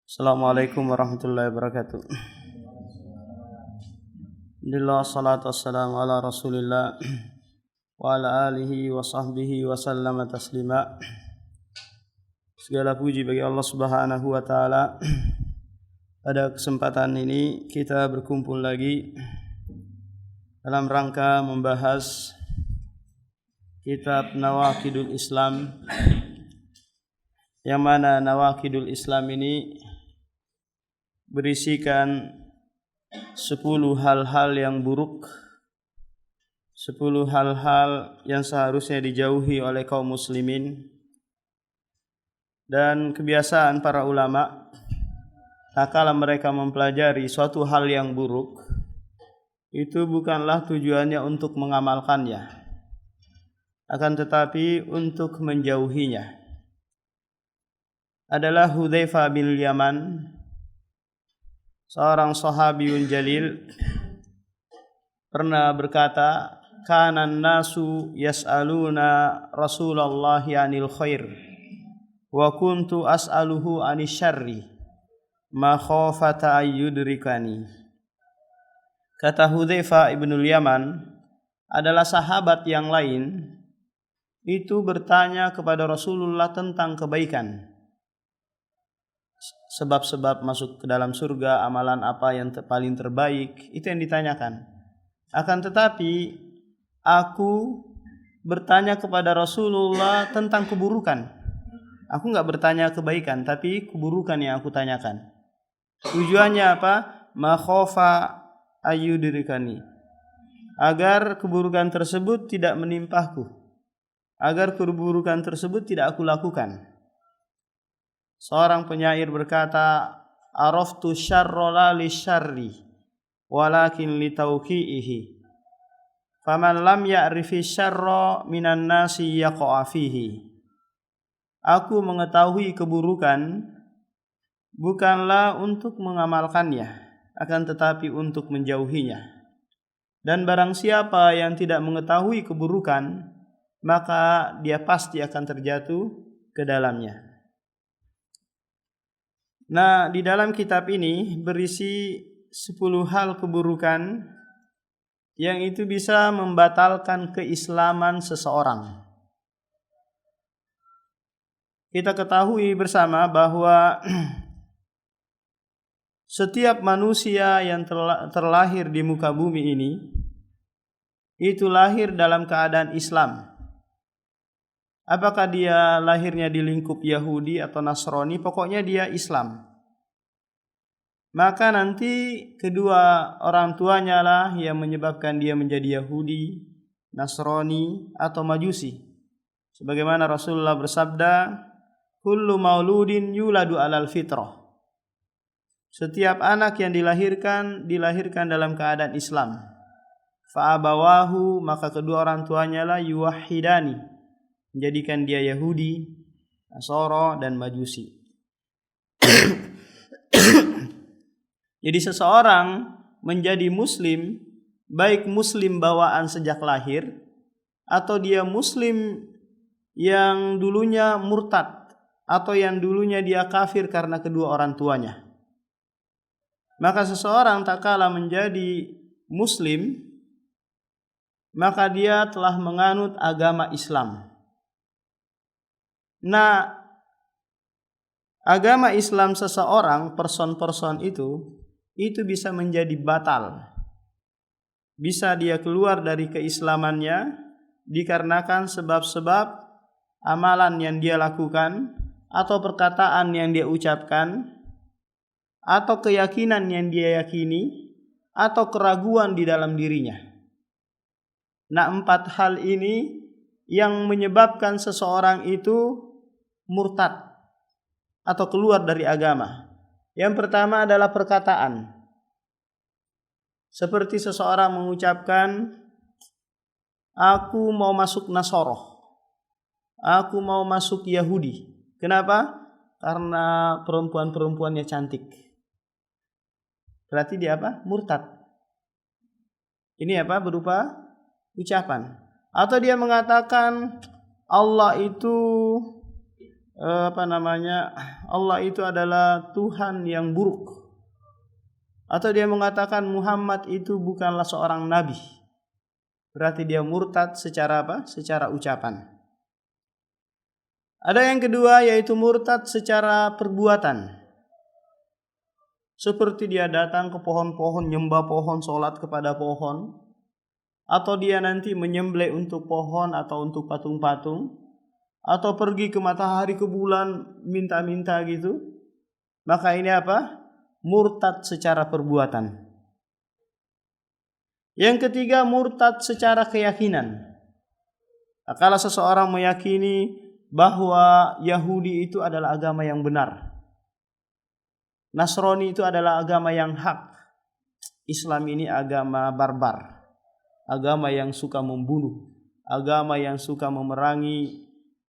Assalamualaikum warahmatullahi wabarakatuh. Alhamdulillah, salatu wassalamu ala rasulillah wa ala alihi wa sahbihi wa sallama taslima. Segala puji bagi Allah subhanahu wa ta'ala. Pada kesempatan ini kita berkumpul lagi dalam rangka membahas kitab Nawaqidul Islam, yang mana Nawaqidul Islam ini berisikan 10 hal-hal yang buruk, 10 hal-hal yang seharusnya dijauhi oleh kaum muslimin. Dan kebiasaan para ulama, tak kala mereka mempelajari suatu hal yang buruk, itu bukanlah tujuannya untuk mengamalkannya, akan tetapi untuk menjauhinya. Adalah Hudzaifah bin Yaman, seorang sahabiyun jalil, pernah berkata, "Kanan nasu yas'aluna Rasulullah 'anil khair wa kuntu as'aluhu 'anil syarri ma khafata ayyudrikani." Kata Hudzaifah bin Yaman, adalah sahabat yang lain itu bertanya kepada Rasulullah tentang kebaikan, sebab-sebab masuk ke dalam surga, amalan apa yang paling terbaik, itu yang ditanyakan. Akan tetapi aku bertanya kepada Rasulullah tentang keburukan. Aku enggak bertanya kebaikan, tapi keburukan yang aku tanyakan. Tujuannya apa? Ma khofa ayyudrikani, agar keburukan tersebut tidak menimpaku, agar keburukan tersebut tidak aku lakukan. Seorang penyair berkata, "Araftu syarra la li syarri walakin li tauqi'ihi. Faman lam ya'rifi syarra minan nasi yaqa'a fihi." Aku mengetahui keburukan bukanlah untuk mengamalkannya, akan tetapi untuk menjauhinya. Dan barang siapa yang tidak mengetahui keburukan, maka dia pasti akan terjatuh ke dalamnya. Nah, di dalam kitab ini berisi 10 hal keburukan yang itu bisa membatalkan keislaman seseorang. Kita ketahui bersama bahwa setiap manusia yang terlahir di muka bumi ini itu lahir dalam keadaan Islam. Apakah dia lahirnya di lingkup Yahudi atau Nasrani, pokoknya dia Islam. Maka nanti kedua orang tuanya lah yang menyebabkan dia menjadi Yahudi, Nasrani atau Majusi. Sebagaimana Rasulullah bersabda, "Kullu mauludin yuladu alal fitrah." Setiap anak yang dilahirkan dalam keadaan Islam. Fa'abawahu, maka kedua orang tuanya lah yuwahhidani, menjadikan dia Yahudi, Nasara dan Majusi. Jadi seseorang menjadi muslim, baik muslim bawaan sejak lahir atau dia muslim yang dulunya murtad atau yang dulunya dia kafir karena kedua orang tuanya. Maka seseorang tak kala menjadi muslim, maka dia telah menganut agama Islam. Nah, agama Islam seseorang, person itu bisa menjadi batal. Bisa dia keluar dari keislamannya dikarenakan sebab-sebab amalan yang dia lakukan, atau perkataan yang dia ucapkan, atau keyakinan yang dia yakini, atau keraguan di dalam dirinya. Nah, 4 hal ini yang menyebabkan seseorang itu murtad atau keluar dari agama. Yang pertama adalah perkataan. Seperti seseorang mengucapkan, "Aku mau masuk Nasoro, aku mau masuk Yahudi." Kenapa? Karena perempuan-perempuannya cantik. Berarti dia apa? Murtad. Ini apa? Berupa ucapan. Atau dia mengatakan Allah itu Allah itu adalah Tuhan yang buruk, atau dia mengatakan Muhammad itu bukanlah seorang nabi, berarti dia murtad secara apa? Secara ucapan. Ada yang kedua, yaitu murtad secara perbuatan. Seperti dia datang ke pohon-pohon, nyembah pohon, sholat kepada pohon, atau dia nanti menyembelih untuk pohon atau untuk patung-patung, atau pergi ke matahari, ke bulan, minta-minta gitu. Maka ini apa? Murtad secara perbuatan. Yang ketiga, murtad secara keyakinan. Kalau seseorang meyakini bahwa Yahudi itu adalah agama yang benar, Nasrani itu adalah agama yang hak, Islam ini agama barbar, agama yang suka membunuh, agama yang suka memerangi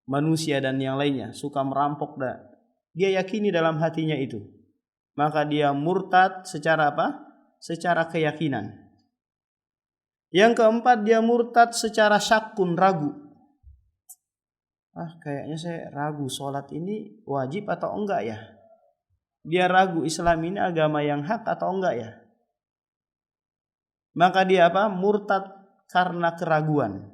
manusia dan yang lainnya, suka merampok, dia yakini dalam hatinya itu, maka dia murtad secara apa? Secara keyakinan. Yang keempat, dia murtad secara syakun, ragu. Kayaknya saya ragu sholat ini wajib atau enggak ya? Dia ragu Islam ini agama yang hak atau enggak ya? Maka dia apa? Murtad karena keraguan.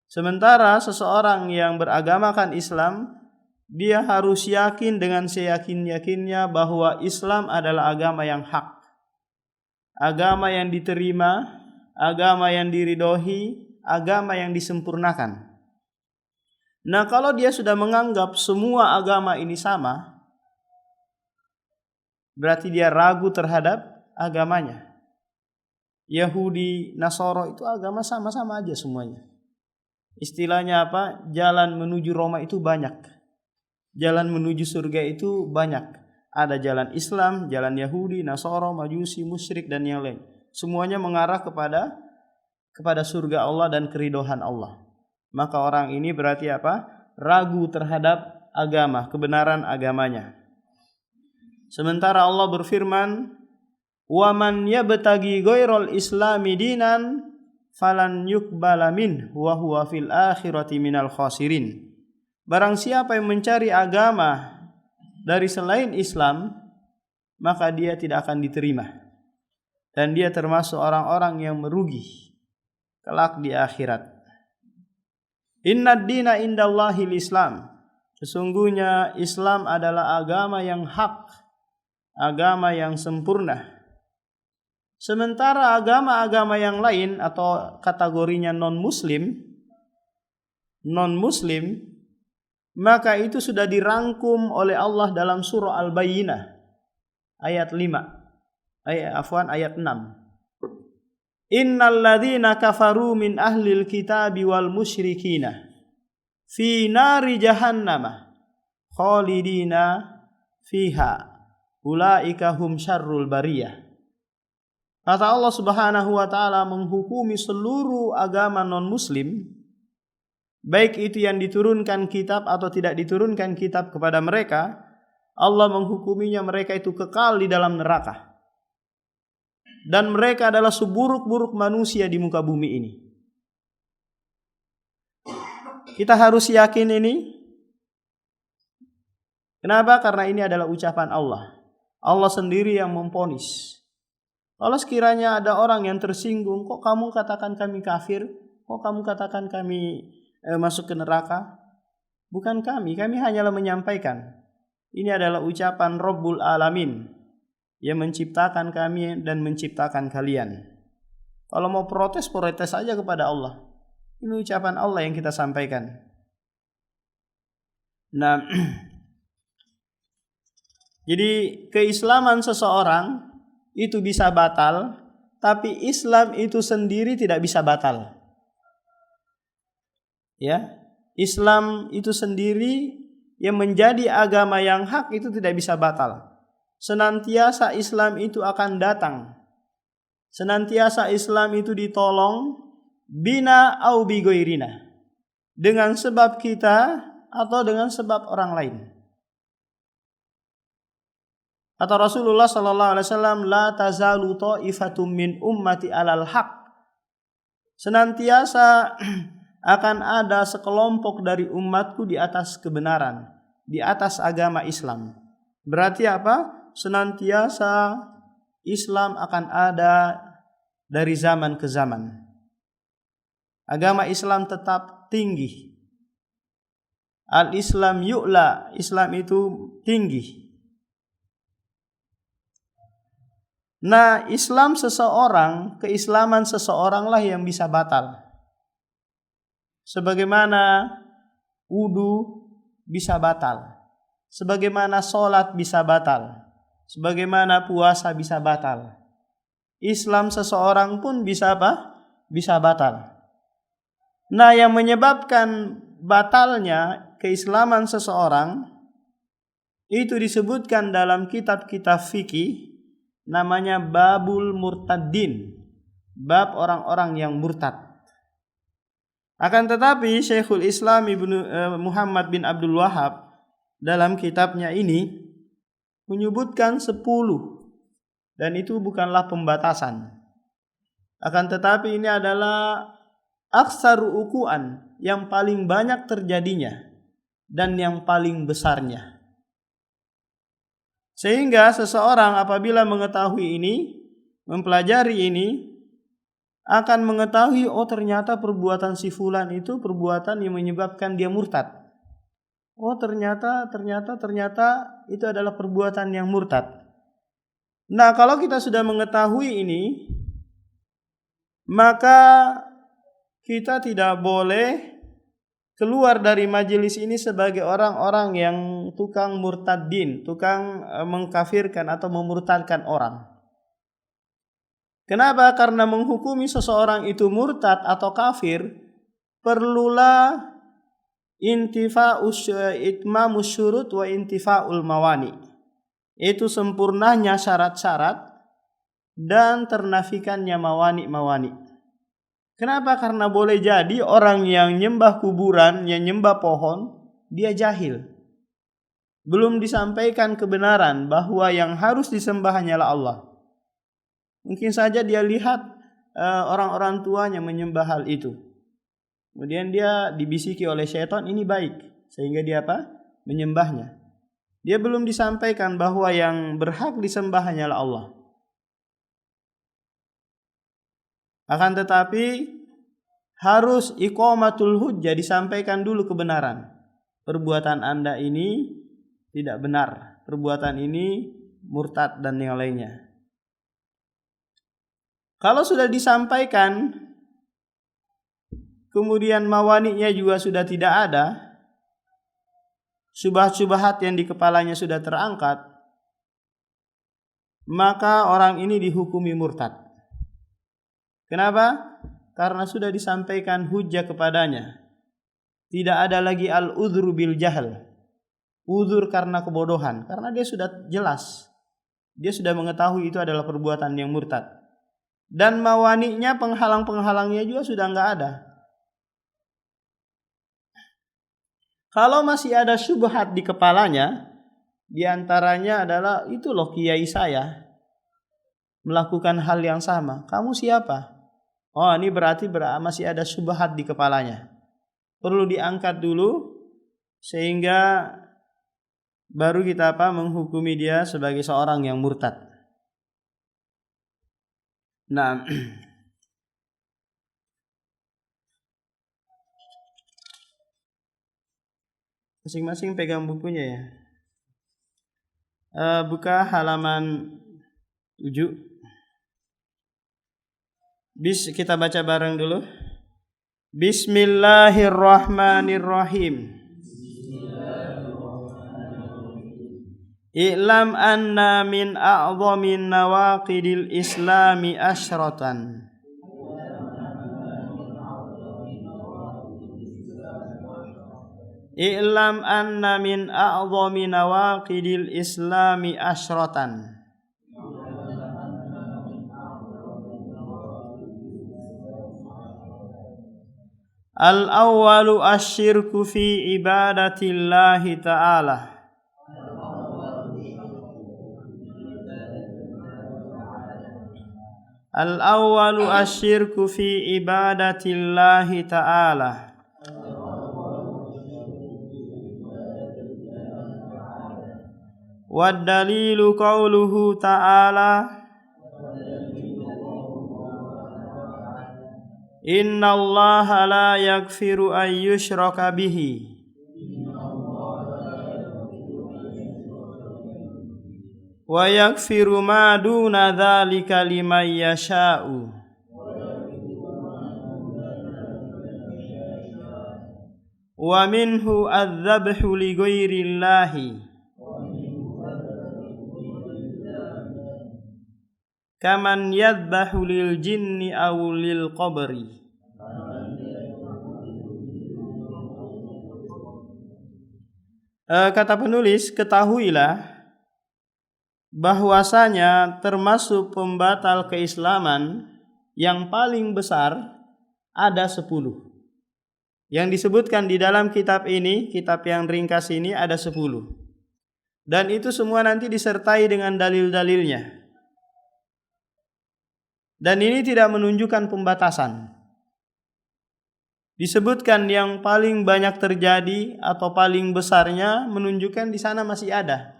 Sementara seseorang yang beragamakan Islam, dia harus yakin dengan seyakin-yakinnya bahwa Islam adalah agama yang hak, agama yang diterima, agama yang diridhoi, agama yang disempurnakan. Nah, kalau dia sudah menganggap semua agama ini sama, berarti dia ragu terhadap agamanya. Yahudi, Nasoro itu agama sama-sama aja semuanya. Istilahnya apa? Jalan menuju Roma itu banyak. Jalan menuju surga itu banyak. Ada jalan Islam, jalan Yahudi, Nasoro, Majusi, musyrik dan yang lain. Semuanya mengarah kepada surga Allah dan keridhaan Allah. Maka orang ini berarti apa? Ragu terhadap agama, kebenaran agamanya. Sementara Allah berfirman, "Wa man yabtaghi ghairal islami dinan falan yuqbala min wa huwa fil akhirati minal khasirin." Barang siapa yang mencari agama dari selain Islam, maka dia tidak akan diterima. Dan dia termasuk orang-orang yang merugi kelak di akhirat. Innad dina indallahil Islam. Sesungguhnya Islam adalah agama yang hak, agama yang sempurna. Sementara agama-agama yang lain atau kategorinya non-muslim, maka itu sudah dirangkum oleh Allah dalam surah Al-Bayyinah ayat 6. Innal ladzina kafaru min ahlil kitabi wal musyrikina fi nari jahannam khalidina fiha ulaika hum syarrul bariyah. Kata Allah Subhanahu wa taala menghukumi seluruh agama non-muslim, baik itu yang diturunkan kitab atau tidak diturunkan kitab kepada mereka, Allah menghukuminya mereka itu kekal di dalam neraka. Dan mereka adalah seburuk-buruk manusia di muka bumi ini. Kita harus yakin ini. Kenapa? Karena ini adalah ucapan Allah. Allah sendiri yang memvonis. Kalau sekiranya ada orang yang tersinggung, kok kamu katakan kami kafir? Kok kamu katakan kami masuk ke neraka? Bukan kami hanyalah menyampaikan. Ini adalah ucapan Rabbul Alamin yang menciptakan kami dan menciptakan kalian. Kalau mau protes saja kepada Allah. Ini ucapan Allah yang kita sampaikan. Nah, jadi keislaman seseorang itu bisa batal, tapi Islam itu sendiri tidak bisa batal. Ya, Islam itu sendiri yang menjadi agama yang hak itu tidak bisa batal. Senantiasa Islam itu akan datang. Senantiasa Islam itu ditolong bina au bi ghairina, dengan sebab kita atau dengan sebab orang lain. Kata Rasulullah sallallahu alaihi wasallam, la tazalu ta'ifatum min ummati alal haq. Senantiasa akan ada sekelompok dari umatku di atas kebenaran. di atas agama Islam. Berarti apa? Senantiasa Islam akan ada dari zaman ke zaman. Agama Islam tetap tinggi. Al-Islam yu'la, Islam itu tinggi. Nah, Islam seseorang, keislaman seseoranglah yang bisa batal. Sebagaimana wudu bisa batal, sebagaimana sholat bisa batal, sebagaimana puasa bisa batal. Islam seseorang pun bisa apa? Bisa batal. Nah, yang menyebabkan batalnya keislaman seseorang itu disebutkan dalam kitab-kitab fikih, namanya babul murtaddin, bab orang-orang yang murtad. Akan tetapi Syekhul Islam Muhammad bin Abdul Wahhab dalam kitabnya ini menyebutkan 10, dan itu bukanlah pembatasan. Akan tetapi ini adalah aksaru ukuan, yang paling banyak terjadinya dan yang paling besarnya. Sehingga seseorang apabila mengetahui ini, mempelajari ini, akan mengetahui, oh ternyata perbuatan si fulan itu perbuatan yang menyebabkan dia murtad. Oh ternyata itu adalah perbuatan yang murtad. Nah, kalau kita sudah mengetahui ini, maka kita tidak boleh keluar dari majelis ini sebagai orang-orang yang tukang murtadin, tukang mengkafirkan atau memurtadkan orang. Kenapa? Karena menghukumi seseorang itu murtad atau kafir, perlulah itmamus syurut wa intifa'ul mawani. Itu sempurnanya syarat-syarat dan ternafikannya mawani-mawani. Kenapa? Karena boleh jadi orang yang nyembah kuburan, yang nyembah pohon, dia jahil. Belum disampaikan kebenaran bahwa yang harus disembah hanyalah Allah. Mungkin saja dia lihat orang-orang tuanya menyembah hal itu. Kemudian dia dibisiki oleh syaitan, ini baik, sehingga dia apa? Menyembahnya. Dia belum disampaikan bahwa yang berhak disembah hanyalah Allah. Akan tetapi harus iqamatul hujjah, disampaikan dulu kebenaran. Perbuatan Anda ini tidak benar, perbuatan ini murtad dan yang lainnya. Kalau sudah disampaikan, kemudian mawani'nya juga sudah tidak ada, syubhat-syubhat yang di kepalanya sudah terangkat, maka orang ini dihukumi murtad. Kenapa? Karena sudah disampaikan hujjah kepadanya. Tidak ada lagi al-udhru bil jahl, uzur karena kebodohan, karena dia sudah jelas, dia sudah mengetahui itu adalah perbuatan yang murtad. Dan mawani'nya, penghalang-penghalangnya juga sudah enggak ada. Kalau masih ada syubhat di kepalanya, di antaranya adalah, itu loh kiai saya melakukan hal yang sama, kamu siapa? Oh, ini berarti masih ada syubhat di kepalanya. Perlu diangkat dulu sehingga baru kita menghukumi dia sebagai seorang yang murtad. Nah, masing-masing pegang bukunya ya. Buka halaman 7. Kita baca bareng dulu. Bismillahirrahmanirrahim. I'lam anna min a'zamin nawaqidil islami asyratan. I'lam anna min a'zami nawaqidil islami asyratan. Al-awwalu asyirku fi ibadatillahi ta'ala. Al-awwalu asyirku fi ibadatillahi ta'ala. Wad dalilu qauluhu ta'ala Innallaha la yaghfiru an yushraka bihi wa yaghfiru ma duna dzalika liman yasha'u. Wa minhu adz-dzabhu li ghairillahi kaman yadhbahu lil jinni aw lil qabri. Kata penulis, ketahuilah bahwasanya termasuk pembatal keislaman yang paling besar ada 10. Yang disebutkan di dalam kitab ini, kitab yang ringkas ini ada 10. Dan itu semua nanti disertai dengan dalil-dalilnya. Dan ini tidak menunjukkan pembatasan. Disebutkan yang paling banyak terjadi atau paling besarnya menunjukkan di sana masih ada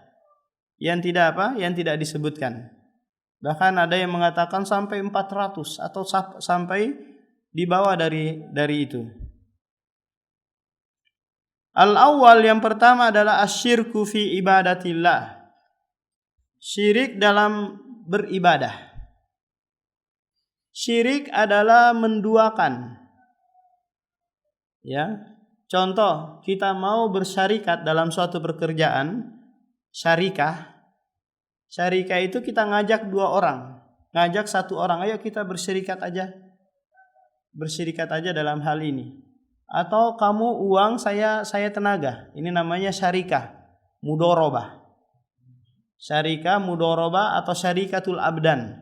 yang tidak Yang tidak disebutkan. Bahkan ada yang mengatakan sampai 400 atau sampai di bawah dari itu. Al-awwal, yang pertama adalah asyirku fi ibadatillah. Syirik dalam beribadah. Syirik adalah menduakan. Ya. Contoh, kita mau bersyarikat dalam suatu pekerjaan, syarikah. Syarikah itu kita ngajak 2 orang, ngajak 1 orang, ayo kita bersyarikat aja. Bersyarikat aja dalam hal ini. Atau kamu uang, saya tenaga. Ini namanya syarikah, mudorobah. Syarikah, mudorobah atau syarikatul abdan.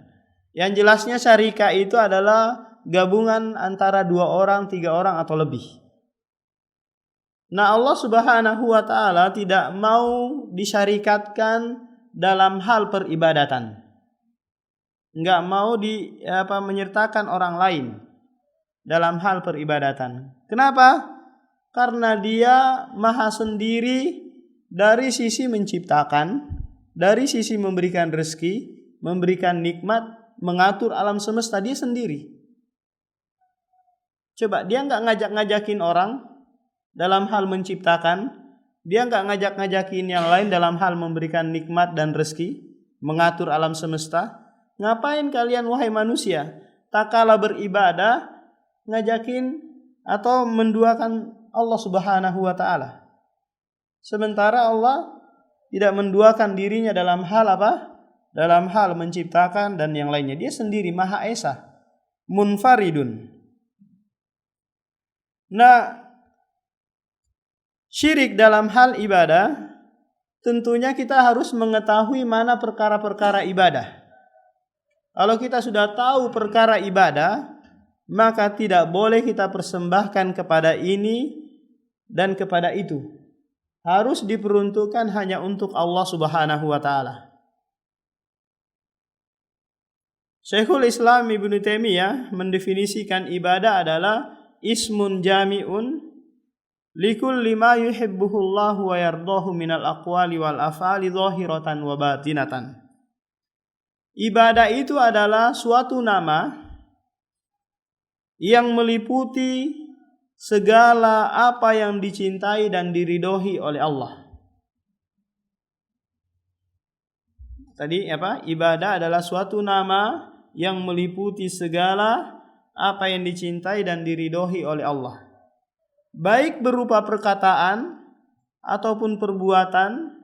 Yang jelasnya syarikah itu adalah gabungan antara 2 orang, 3 orang atau lebih. Nah, Allah Subhanahu wa taala tidak mau disyarikatkan dalam hal peribadatan. Enggak mau menyertakan orang lain dalam hal peribadatan. Kenapa? Karena dia maha sendiri dari sisi menciptakan, dari sisi memberikan rezeki, memberikan nikmat, mengatur alam semesta, dia sendiri. Coba, dia enggak ngajak-ngajakin orang dalam hal menciptakan, dia enggak ngajak-ngajakin yang lain dalam hal memberikan nikmat dan rezeki, mengatur alam semesta. Ngapain kalian wahai manusia, tak kala beribadah ngajakin atau menduakan Allah Subhanahu wa taala? Sementara Allah tidak menduakan dirinya dalam hal dalam hal menciptakan dan yang lainnya. Dia sendiri Maha Esa, munfaridun. Nah, syirik dalam hal ibadah, tentunya kita harus mengetahui mana perkara-perkara ibadah. Kalau kita sudah tahu perkara ibadah, maka tidak boleh kita persembahkan kepada ini dan kepada itu. Harus diperuntukkan hanya untuk Allah Subhanahu wa taala. Syekhul Islam Ibnu Taimiyah mendefinisikan ibadah adalah ismun jami'un likulli ma yuhibbuhullahu wa yardahu minal aqwali wal af'ali zahiratan wa batinatan. Ibadah itu adalah suatu nama yang meliputi segala apa yang dicintai dan diridhoi oleh Allah. Tadi Ibadah adalah suatu nama yang meliputi segala apa yang dicintai dan diridhoi oleh Allah. Baik berupa perkataan ataupun perbuatan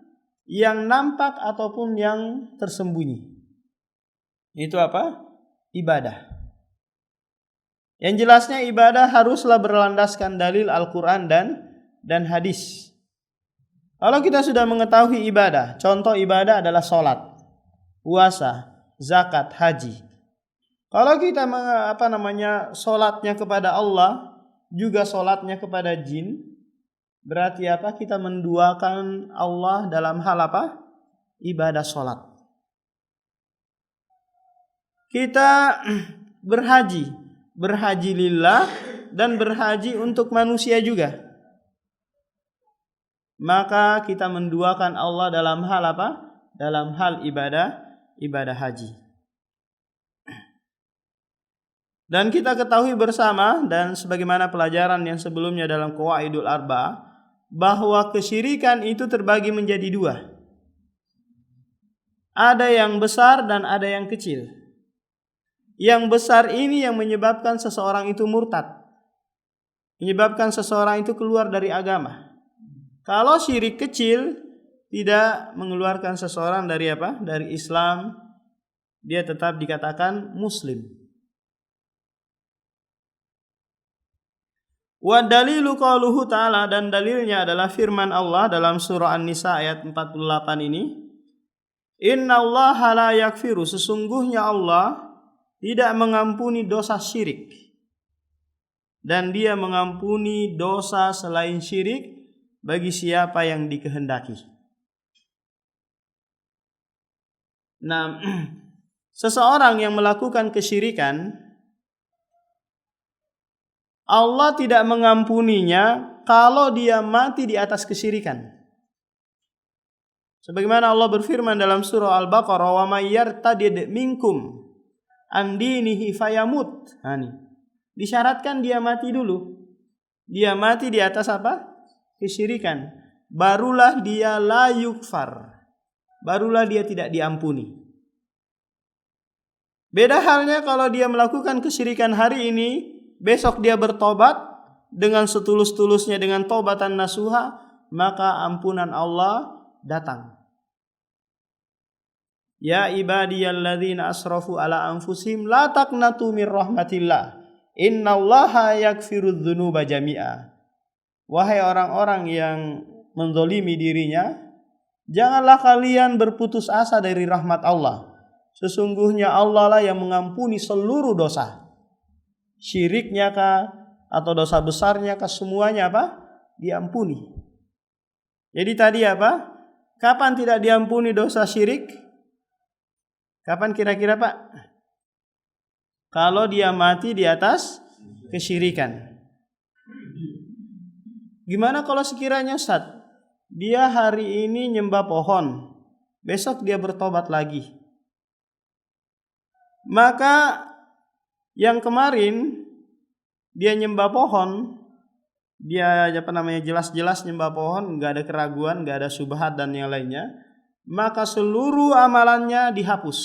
yang nampak ataupun yang tersembunyi. Itu ibadah. Yang jelasnya ibadah haruslah berlandaskan dalil Al-Quran dan hadis. Kalau kita sudah mengetahui ibadah, contoh ibadah adalah sholat, puasa, zakat, haji. Kalau kita sholatnya kepada Allah, juga sholatnya kepada jin, berarti kita menduakan Allah dalam hal ibadah sholat. Kita berhaji lillah dan berhaji untuk manusia juga. Maka kita menduakan Allah dalam hal dalam hal ibadah haji. Dan kita ketahui bersama dan sebagaimana pelajaran yang sebelumnya dalam Qawaidul Arba'ah bahwa kesyirikan itu terbagi menjadi dua. Ada yang besar dan ada yang kecil. Yang besar ini yang menyebabkan seseorang itu murtad, menyebabkan seseorang itu keluar dari agama. Kalau syirik kecil tidak mengeluarkan seseorang dari apa? Dari Islam, dia tetap dikatakan muslim. Wa dalilu qauluhu ta'ala, dan dalilnya adalah firman Allah dalam surah An-Nisa ayat 48 ini. Innallaha la yaghfiru, sesungguhnya Allah tidak mengampuni dosa syirik, dan Dia mengampuni dosa selain syirik bagi siapa yang dikehendaki. Nah, seseorang yang melakukan kesyirikan, Allah tidak mengampuninya kalau dia mati di atas kesyirikan. Sebagaimana Allah berfirman dalam surah Al-Baqarah, "Wa may yartadid minkum an dinihi fayamut." Disyaratkan dia mati dulu. Dia mati di atas apa? Kesyirikan. Barulah dia la yukfar. Barulah dia tidak diampuni. Beda halnya kalau dia melakukan kesyirikan hari ini, besok dia bertobat dengan setulus-tulusnya dengan taubatan nasuha, maka ampunan Allah datang. Ya ibadiyalladzina asrafu ala anfusihim la taqnatu mir rahmatillah. Innallaha yaghfirudz dzunuba jami'a. Wahai orang-orang yang menzalimi dirinya, janganlah kalian berputus asa dari rahmat Allah. Sesungguhnya Allah lah yang mengampuni seluruh dosa. Syiriknya kah atau dosa besarnya kah, semuanya apa? Diampuni. Jadi tadi apa? Kapan tidak diampuni dosa syirik? Kapan kira-kira Pak? Kalau dia mati di atas kesyirikan. Gimana kalau sekiranya Ustaz, dia hari ini nyembah pohon, besok dia bertobat lagi? Maka yang kemarin dia nyembah pohon, dia jelas-jelas nyembah pohon, nggak ada keraguan, nggak ada syubhat dan yang lainnya, maka seluruh amalannya dihapus,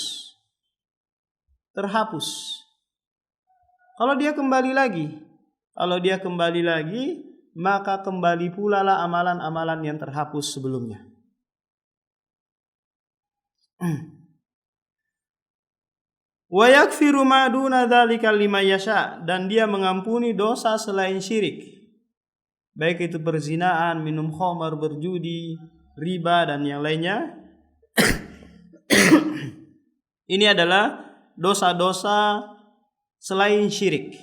terhapus. Kalau dia kembali lagi, maka kembali pula lah amalan-amalan yang terhapus sebelumnya. Wa yaghfiru ma duna dzalika liman yasha, dan dia mengampuni dosa selain syirik, baik itu perzinaan, minum khamar, berjudi, riba dan yang lainnya. Ini adalah dosa-dosa selain syirik.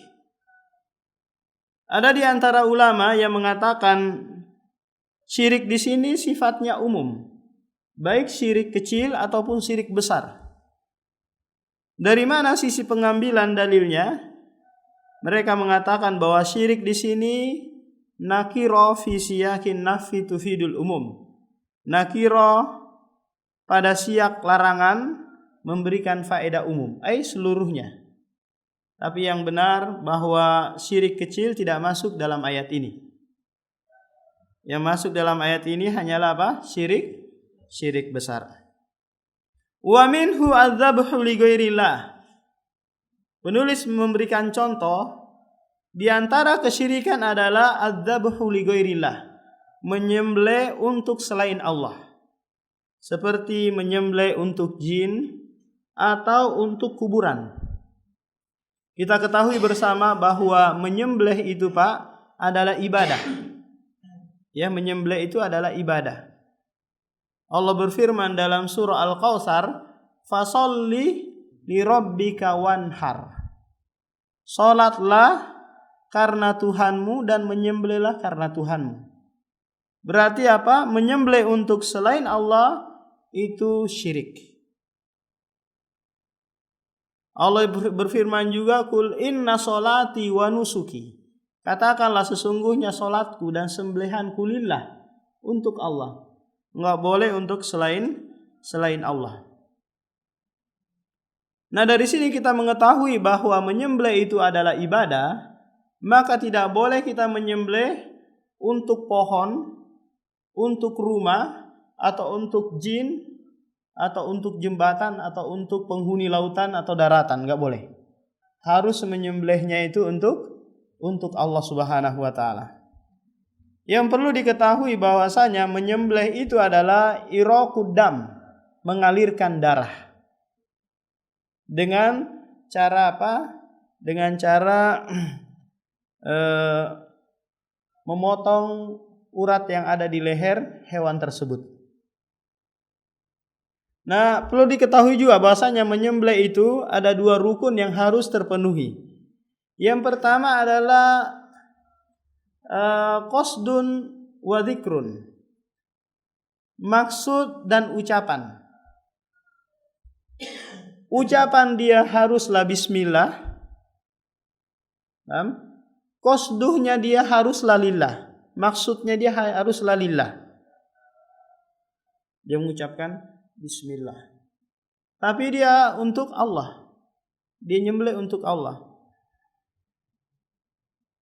Ada di antara ulama yang mengatakan syirik di sini sifatnya umum, baik syirik kecil ataupun syirik besar. Dari mana sisi pengambilan dalilnya? Mereka mengatakan bahwa syirik di sini nakiro fi siyakin nafi tufidul umum. Nakiro pada siyak larangan memberikan faedah umum, seluruhnya. Tapi yang benar bahwa syirik kecil tidak masuk dalam ayat ini. Yang masuk dalam ayat ini hanyalah apa? Syirik besar. Wa minhu adzabhu li ghairillah. Penulis memberikan contoh, di antara kesyirikan adalah adzabhu li ghairillah, menyembelih untuk selain Allah. Seperti menyembelih untuk jin atau untuk kuburan. Kita ketahui bersama bahwa menyembelih itu Pak adalah ibadah. Ya, menyembelih itu adalah ibadah. Allah berfirman dalam surah Al-Kautsar, "Fasholli li rabbika wanhar." Salatlah karena Tuhanmu dan menyembelihlah karena Tuhanmu. Berarti apa? Menyembelih untuk selain Allah itu syirik. Allah berfirman juga, "Qul inna sholati wa nusuki." Katakanlah sesungguhnya salatku dan sembelihanku lillah, untuk Allah. Enggak boleh untuk selain selain Allah. Nah, dari sini kita mengetahui bahwa menyembelih itu adalah ibadah, maka tidak boleh kita menyembelih untuk pohon, untuk rumah, atau untuk jin, atau untuk jembatan, atau untuk penghuni lautan atau daratan, enggak boleh. Harus menyembelihnya itu untuk Allah Subhanahu wa taala. Yang perlu diketahui bahwasanya menyembelih itu adalah iraqud dam, mengalirkan darah. Dengan cara apa? Dengan cara memotong urat yang ada di leher hewan tersebut. Nah, perlu diketahui juga bahwasanya menyembelih itu ada 2 rukun yang harus terpenuhi. Yang pertama adalah qasdun wa dzikrun. Maksud dan ucapan. Ucapan dia haruslah bismillah. Qasduhnya dia haruslah lillah. Maksudnya dia haruslah lillah. Dia mengucapkan bismillah. Tapi dia untuk Allah. Dia nyembelih untuk Allah.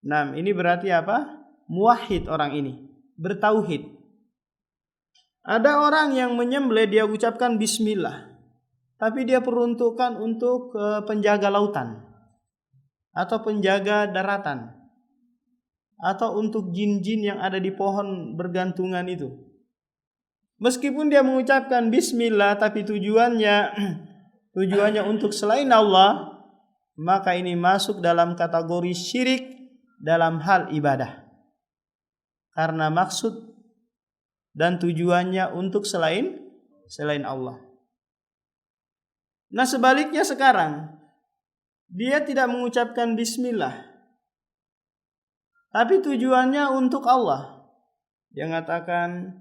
Nah, ini berarti apa? Muwahhid orang ini, bertauhid. Ada orang yang menyembelih dia ucapkan bismillah, tapi dia peruntukan untuk penjaga lautan atau penjaga daratan atau untuk jin-jin yang ada di pohon bergantungan itu. Meskipun dia mengucapkan bismillah tapi tujuannya untuk selain Allah, maka ini masuk dalam kategori syirik dalam hal ibadah. Karena maksud dan tujuannya untuk selain Allah. Nah, sebaliknya sekarang dia tidak mengucapkan bismillah, tapi tujuannya untuk Allah. Dia mengatakan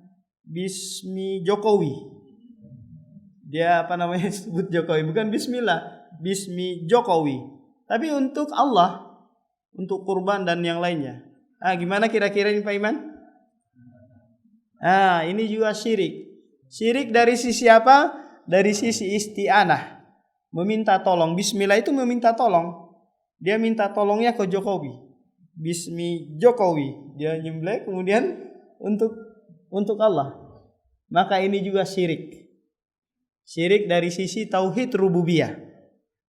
Bismi Jokowi. Dia sebut Jokowi, bukan bismillah, Bismi Jokowi. Tapi untuk Allah, untuk kurban dan yang lainnya. Gimana kira-kira ini Pak Iman? Ini juga syirik. Syirik dari sisi apa? Dari sisi isti'anah. Meminta tolong. Bismillah itu meminta tolong. Dia minta tolongnya ke Jokowi. Bismi Jokowi. Dia nyembelih kemudian untuk Allah. Maka ini juga syirik. Syirik dari sisi tauhid rububiyah.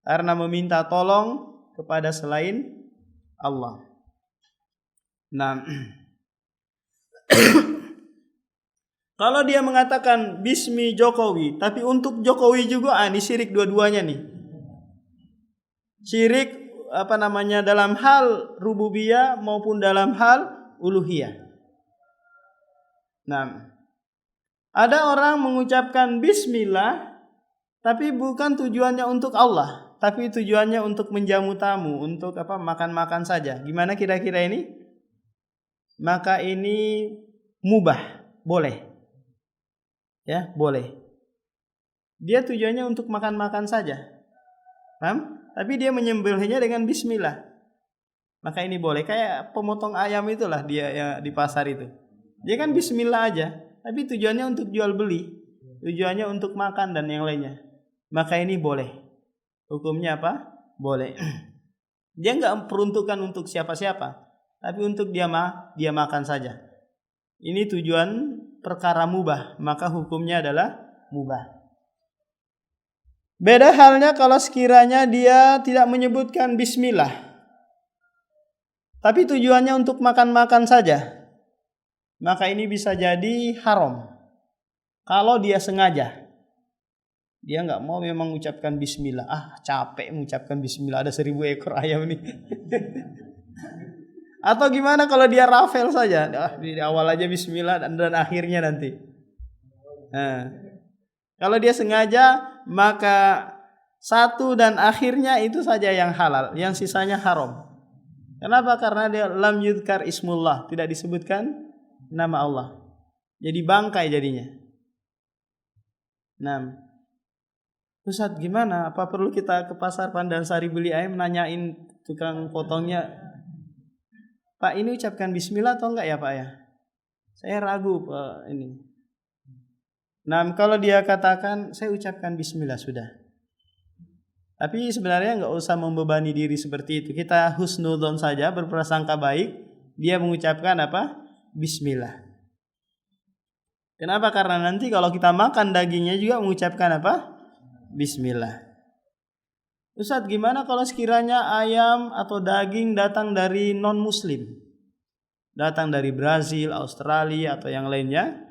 Karena meminta tolong kepada selain Allah. Nah, kalau dia mengatakan Bismi Jokowi, tapi untuk Jokowi juga, ini syirik dua-duanya nih. Syirik dalam hal rububiyah maupun dalam hal uluhiyah. Nah, ada orang mengucapkan Bismillah, tapi bukan tujuannya untuk Allah, tapi tujuannya untuk menjamu tamu, untuk makan-makan saja. Gimana kira-kira ini? Maka ini mubah, boleh. Ya, boleh. Dia tujuannya untuk makan-makan saja. Paham? Tapi dia menyembelihnya dengan bismillah. Maka ini boleh. Kayak pemotong ayam itulah dia ya, di pasar itu. Dia kan bismillah aja, tapi tujuannya untuk jual beli. Tujuannya untuk makan dan yang lainnya. Maka ini boleh. Hukumnya apa? Boleh. Dia enggak peruntukan untuk siapa-siapa, tapi untuk dia makan saja. Ini tujuan perkara mubah, maka hukumnya adalah mubah. Beda halnya kalau sekiranya dia tidak menyebutkan bismillah, tapi tujuannya untuk makan-makan saja, maka ini bisa jadi haram. Kalau dia sengaja, dia nggak mau memang mengucapkan bismillah, capek mengucapkan bismillah, ada 1000 ekor ayam nih. Atau gimana kalau dia rafel saja, di awal aja bismillah dan akhirnya nanti. Nah, kalau dia sengaja, maka satu dan akhirnya itu saja yang halal, yang sisanya haram. Kenapa? Karena dia lam yudhkar ismullah, tidak disebutkan nama Allah. Jadi bangkai jadinya. Nah, Ustaz gimana? Apa perlu kita ke pasar Pandansari beli ayam, nanyain tukang potongnya, Pak ini ucapkan bismillah atau enggak ya Pak ya? Saya ragu Pak ini. Nah, kalau dia katakan saya ucapkan bismillah sudah. Tapi sebenarnya nggak usah membebani diri seperti itu. Kita husnudzon saja, berprasangka baik. Dia mengucapkan apa? Bismillah. Kenapa? Karena nanti kalau kita makan dagingnya juga mengucapkan apa? Bismillah. Ustadz, gimana kalau sekiranya ayam atau daging datang dari non-muslim? Datang dari Brazil, Australia atau yang lainnya?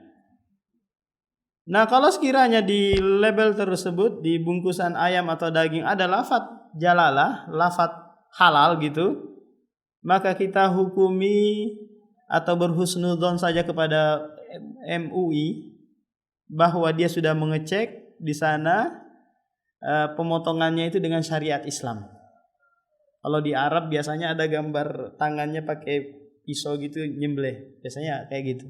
Nah, kalau sekiranya di label tersebut, di bungkusan ayam atau daging ada lafaz jalalah, lafaz halal gitu, maka kita hukumi atau berhusnudzon saja kepada MUI bahwa dia sudah mengecek di sana pemotongannya itu dengan syariat Islam. Kalau di Arab biasanya ada gambar tangannya pakai pisau gitu nyembelih, biasanya kayak gitu.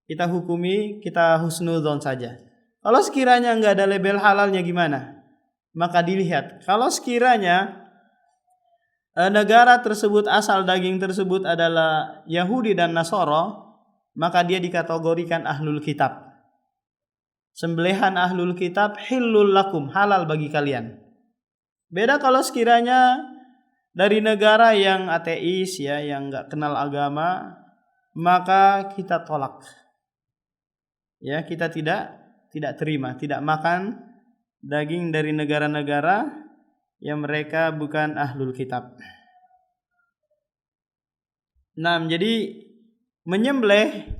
Kita hukumi, kita husnudzon saja. Kalau sekiranya nggak ada label halalnya gimana? Maka dilihat. Kalau sekiranya negara tersebut asal daging tersebut adalah Yahudi dan Nasoro, maka dia dikategorikan ahlul kitab. Sembelihan ahlul kitab hillul lakum, halal bagi kalian. Beda kalau sekiranya dari negara yang ateis ya, yang nggak kenal agama, maka kita tolak. Ya, kita tidak terima, tidak makan daging dari negara-negara yang mereka bukan ahlul kitab. Nah, jadi menyembelih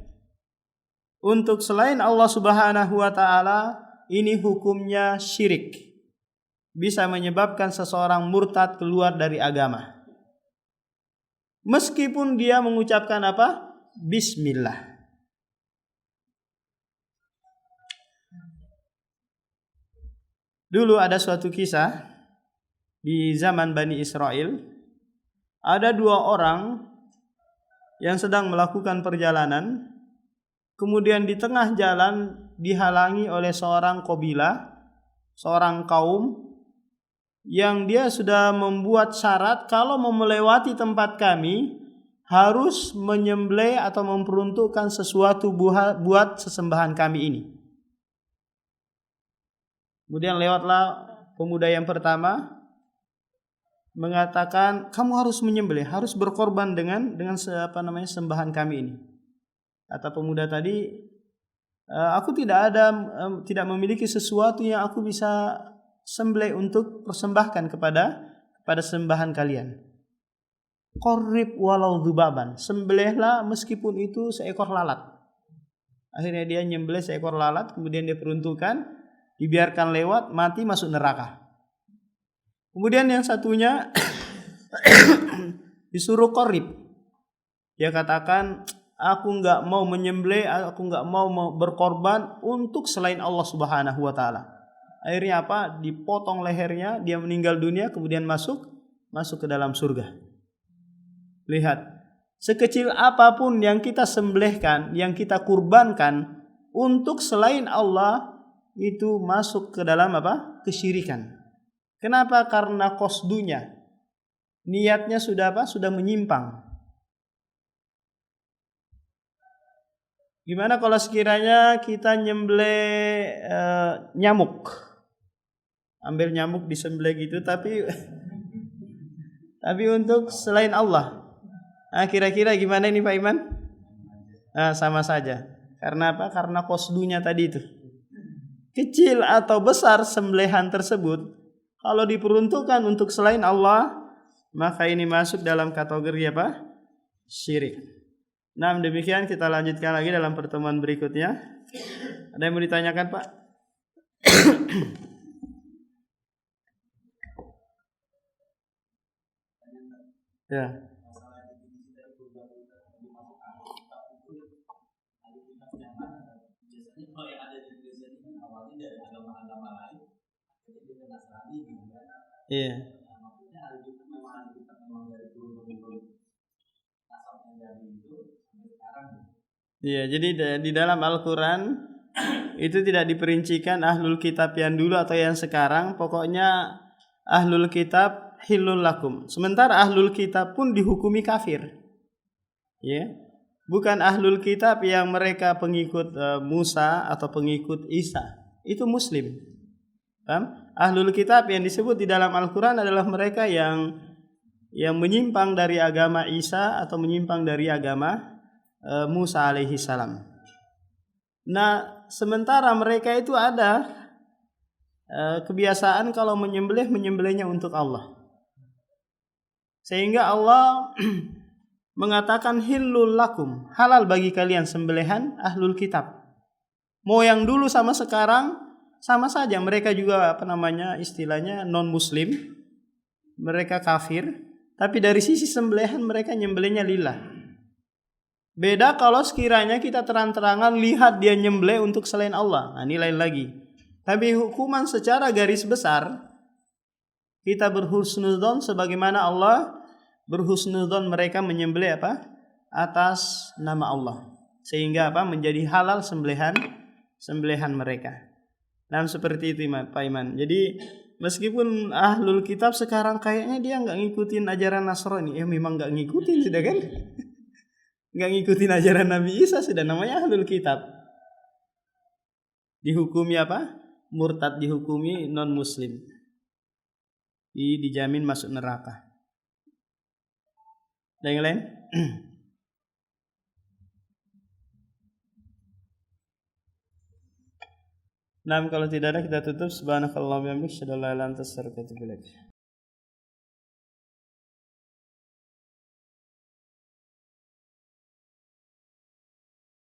untuk selain Allah Subhanahu wa taala ini hukumnya syirik. Bisa menyebabkan seseorang murtad keluar dari agama. Meskipun dia mengucapkan apa? Bismillah. Dulu ada suatu kisah di zaman Bani Israel. Ada dua orang yang sedang melakukan perjalanan. Kemudian di tengah jalan dihalangi oleh seorang kabilah, seorang kaum yang dia sudah membuat syarat kalau mau melewati tempat kami harus menyembelih atau memperuntukkan sesuatu buat sesembahan kami ini. Kemudian lewatlah pemuda yang pertama mengatakan kamu harus menyembelih, harus berkorban dengan sembahan kami ini. Kata pemuda tadi, aku tidak memiliki sesuatu yang aku bisa sembelih untuk persembahkan kepada sembahan kalian. Qorrib walau dzubaban, sembelihlah meskipun itu seekor lalat. Akhirnya dia nyembelih seekor lalat, kemudian dia peruntukkan, dibiarkan lewat, mati masuk neraka. Kemudian yang satunya disuruh qorrib. Dia katakan, aku enggak mau menyembelih, aku enggak mau berkorban untuk selain Allah Subhanahu wa taala. Akhirnya apa? Dipotong lehernya, dia meninggal dunia, kemudian masuk ke dalam surga. Lihat, sekecil apapun yang kita sembelihkan, yang kita kurbankan untuk selain Allah, itu masuk ke dalam apa? Kesyirikan. Kenapa? Karena qasdunya, niatnya sudah apa? Sudah menyimpang. Gimana kalau sekiranya kita nyembelih nyamuk? Ambil nyamuk disembelih gitu tapi untuk selain Allah. Nah, kira-kira gimana ini Pak Iman? Nah, sama saja. Karena apa? Karena qasdunya tadi itu. Kecil atau besar sembelihan tersebut, kalau diperuntukkan untuk selain Allah, maka ini masuk dalam kategori apa? Syirik. Nah, demikian kita lanjutkan lagi dalam pertemuan berikutnya. Ada yang mau ditanyakan, Pak? Ya. Iya. Iya, jadi di dalam Al-Quran itu tidak diperincikan ahlul kitab yang dulu atau yang sekarang. Pokoknya ahlul kitab hilul lakum. Sementara ahlul kitab pun dihukumi kafir. Ya. Bukan ahlul kitab yang mereka pengikut Musa atau pengikut Isa. Itu muslim. Paham? Ahlul kitab yang disebut di dalam Al-Quran adalah mereka yang menyimpang dari agama Isa atau menyimpang dari agama Musa alaihi salam. Nah, sementara mereka itu ada kebiasaan kalau menyembelihnya untuk Allah. Sehingga Allah mengatakan hillul lakum, halal bagi kalian sembelihan ahlul kitab. Mau yang dulu sama sekarang sama saja, mereka juga istilahnya non muslim, mereka kafir, tapi dari sisi sembelihan mereka nyembelihnya lillah. Beda kalau sekiranya kita terang-terangan lihat dia nyembelih untuk selain Allah, nah ini lain lagi. Tapi hukuman secara garis besar kita berhusnudzon sebagaimana Allah berhusnudzon mereka menyembelih atas nama Allah, sehingga menjadi halal sembelihan mereka. Dan seperti itu Pak Iman. Jadi meskipun ahlul kitab sekarang kayaknya dia nggak ngikutin ajaran Nasrani, memang nggak ngikutin sudah kan, nggak ngikutin ajaran Nabi Isa sudah, namanya ahlul kitab. Dihukumi murtad, dihukumi non muslim, dijamin masuk neraka. Ada yang lain? Nah, kalau tidak ada kita tutup. Subhanakallahumma wa bihamdika asyhadu an la ilaha illa anta astaghfiruka wa atubu ilaik.